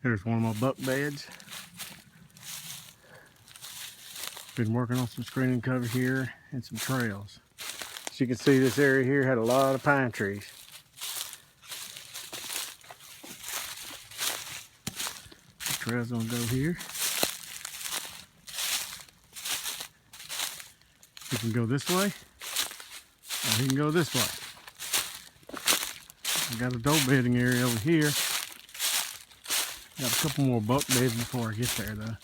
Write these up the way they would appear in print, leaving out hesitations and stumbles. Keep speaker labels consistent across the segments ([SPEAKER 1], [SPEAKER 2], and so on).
[SPEAKER 1] Here's one of my buck beds. Been working on some screening cover here and some trails. As you can see, this area here had a lot of pine trees. The trail's gonna go here. He can go this way, or he can go this way. I got a doe bedding area over here. Got a couple more buck beds before I get there though.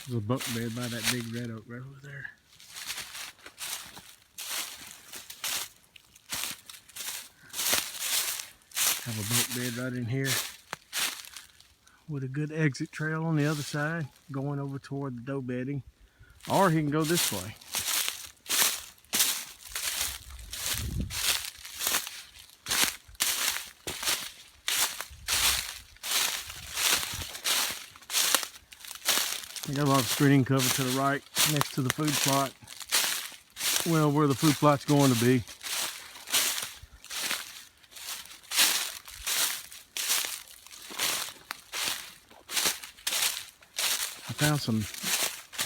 [SPEAKER 1] There's a buck bed by that big red oak right over there. Have a buck bed right in here with a good exit trail on the other side going over toward the doe bedding. Or he can go this way. I got a lot of screening cover to the right next to the food plot. Well, where the food plot's going to be. I found some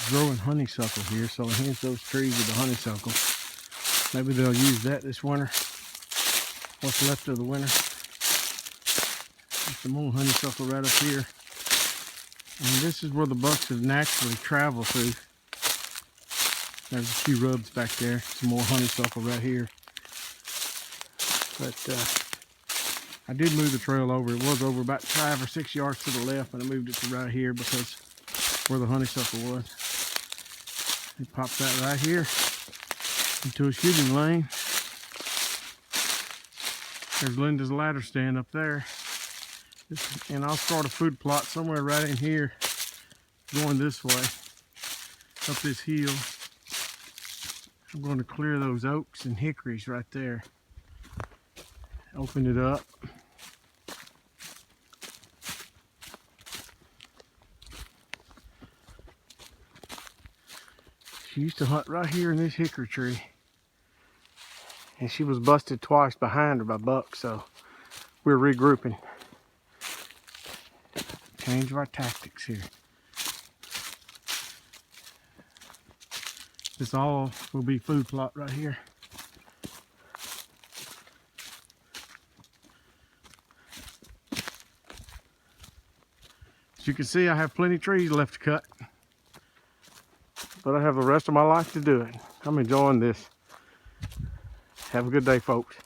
[SPEAKER 1] growing honeysuckle here, so I hinged those trees with the honeysuckle. Maybe they'll use that this winter. What's left of the winter. There's some more honeysuckle right up here. And this is where the bucks would naturally travel through. There's a few rubs back there. Some more honeysuckle right here. But I did move the trail over. It was over about 5 or 6 yards to the left, and I moved it to right here because where the honeysuckle was. It pops out right here into a shooting lane. There's Linda's ladder stand up there. And I'll start a food plot somewhere right in here, going this way, up this hill. I'm going to clear those oaks and hickories right there. Open it up. She used to hunt right here in this hickory tree. And she was busted twice behind her by bucks, so we're regrouping. Change of our tactics here. This all will be food plot right here. As you can see, I have plenty of trees left to cut, but I have the rest of my life to do it. I'm enjoying this. Have a good day, folks.